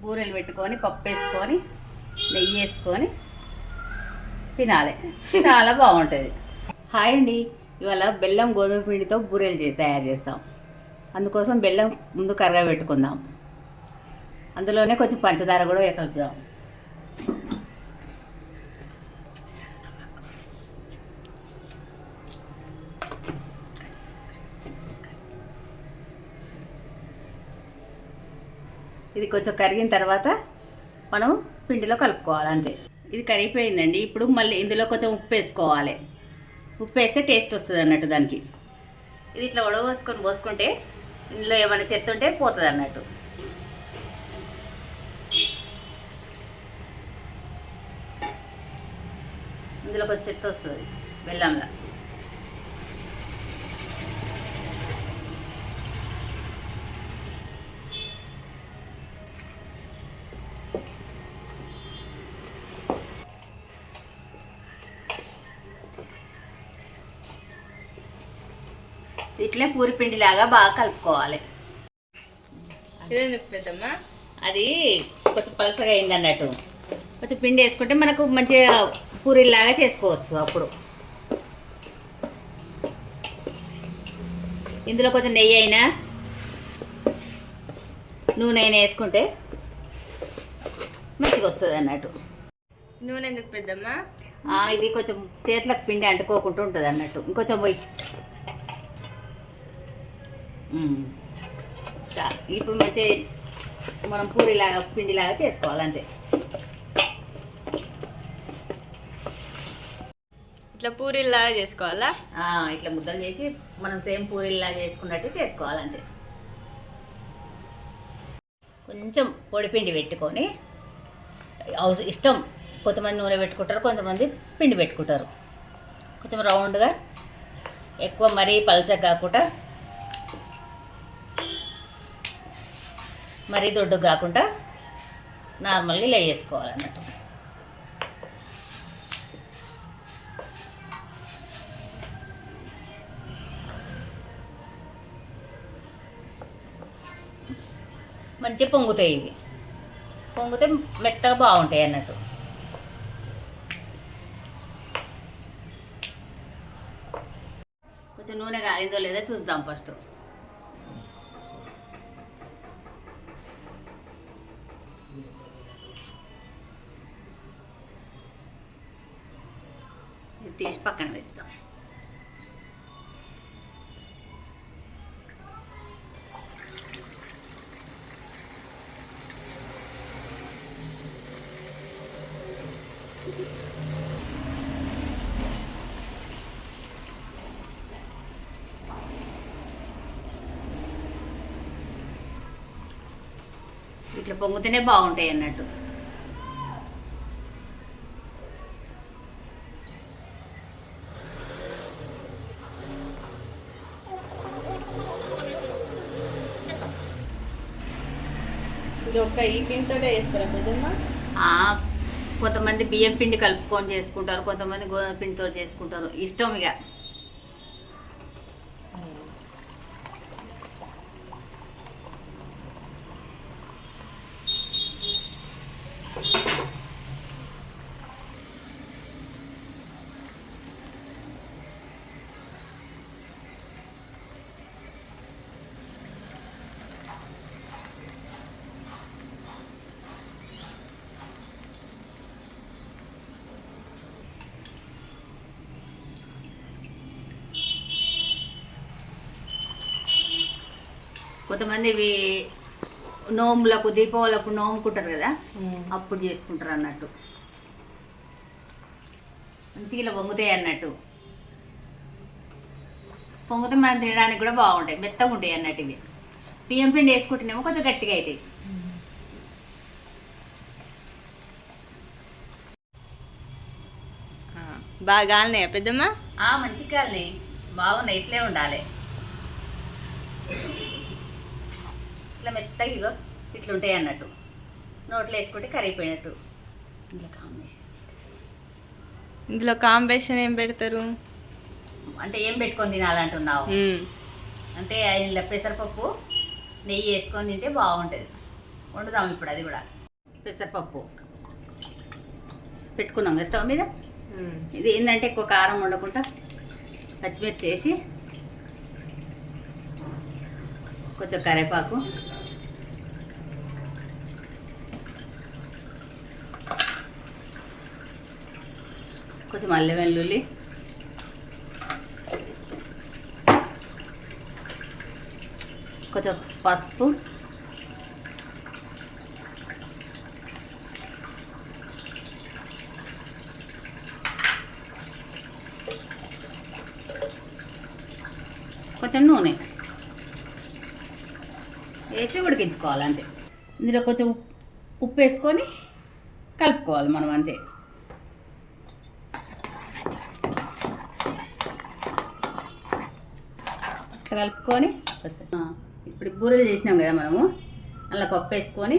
బూరెలు పెట్టుకొని పప్పు వేసుకొని నెయ్యి వేసుకొని తినాలి, చాలా బాగుంటుంది. హాయ్ అండి, ఇవాళ బెల్లం గోధుమ పిండితో బూరెలు తయారు చేస్తాం. అందుకోసం బెల్లం ముందు కరగబెట్టుకుందాం, అందులోనే కొంచెం పంచదార కూడా కలుపుదాం. ఇది కొంచెం కరిగిన తర్వాత మనం పిండిలో కలుపుకోవాలి, అంతే. ఇది కరిగిపోయిందండి. ఇప్పుడు మళ్ళీ ఇందులో కొంచెం ఉప్పు వేసుకోవాలి. ఉప్పు వేస్తే టేస్ట్ వస్తుంది అన్నట్టు దానికి. ఇది ఇట్లా పోసుకుంటే ఇందులో ఏమైనా చెత్త ఉంటే పోతుంది అన్నట్టు. ఇందులో కొంచెం చెత్త వస్తుంది బెల్లంలో. ఇట్లా పూరిపిండిలాగా బాగా కలుపుకోవాలి. పెద్దమ్మా అది కొంచెం పలసగా అయింది అన్నట్టు. కొంచెం పిండి వేసుకుంటే మనకు మంచిగా పూరిలాగా చేసుకోవచ్చు. అప్పుడు ఇందులో కొంచెం నెయ్యి అయినా నూనె అయినా వేసుకుంటే మంచిగా వస్తుంది అన్నట్టు. నూనె ఎందుకు పెద్దమ్మా? ఇది కొంచెం చేతులకు పిండి అంటుకోకుండా ఉంటుంది అన్నట్టు. ఇంకొంచెం పోయి ఇప్పుడు మంచిగా మనం పూరిలాగా పిండిలాగా చేసుకోవాలి, అంతే. ఇట్లా పూరీలాగా చేసుకోవాలా? ఇట్లా ముద్దలు చేసి మనం సేమ్ పూరీలాగా చేసుకున్నట్టు చేసుకోవాలి, అంతే. కొంచెం పొడిపిండి పెట్టుకొని, ఇష్టం, కొంతమంది నూనె పెట్టుకుంటారు, కొంతమంది పిండి పెట్టుకుంటారు. కొంచెం రౌండ్గా, ఎక్కువ మరీ పలచగా కాకుండా మరీ దొడ్డు కాకుండా నార్మల్గా ఇలా చేసుకోవాలన్నట్టు. మంచిగా పొంగుతాయి. ఇవి పొంగితే మెత్తగా బాగుంటాయి అన్నట్టు. కొంచెం నూనె కాలిందో లేదో చూద్దాం ఫస్ట్. తీసి పక్కన పెడతాం. ఇట్లా పొంగితేనే బాగుంటాయి అన్నట్టు. ఇది ఒక్క ఈ పిండితోటే చేస్తారా పెద్దమ్మా? కొంతమంది బియ్యం పిండి కలుపుకొని చేసుకుంటారు, కొంతమంది గోధుమ పిండితో చేసుకుంటారు, ఇష్టం ఇక. కొంతమంది ఇవి నోములకు దీపావళిప్పుడు నోముకుంటారు కదా, అప్పుడు చేసుకుంటారు అన్నట్టు. మంచిగా ఇలా పొంగుతాయి అన్నట్టు. పొంగితే మనం తినడానికి కూడా బాగుంటాయి, మెత్తగా ఉంటాయి అన్నట్టు. ఇవి బియ్యం పిండి వేసుకుంటేనేమో కొంచెం గట్టిగా అవుతాయి. బాగా కాలినాయా పెద్దమ్మా? మంచిగా కాలినాయి, బాగున్నాయి. ఇట్లే ఉండాలి. ఇట్లా మెత్తగా ఇగో ఇట్లుంటాయి అన్నట్టు. నోట్లో వేసుకుంటే కరిగిపోయినట్టు. ఇందులో కాంబినేషన్ ఏం పెడతారు? అంటే ఏం పెట్టుకొని తినాలంటున్నావు? అంటే ఇందులో పెసరపప్పు నెయ్యి వేసుకొని తింటే బాగుంటుంది. వండుదాం ఇప్పుడు అది కూడా. పెసరపప్పు పెట్టుకున్నాం కదా స్టవ్ మీద. ఇది ఏంటంటే ఎక్కువ కారం వండకుండా పచ్చిమిర్చి వేసి కొంచెం కరివేపాకు, కొంచెం అల్లం వెల్లుల్లి, కొంచెం పసుపు, కొంచెం నూనె వేసి ఉడికించుకోవాలి అంతే. ఇందులో కొంచెం ఉప్పు వేసుకొని కలుపుకోవాలి మనం అంతే. కలుపుకొని ఇప్పుడు బూరెలు చేసినాం కదా మనము, అలా పప్పు వేసుకొని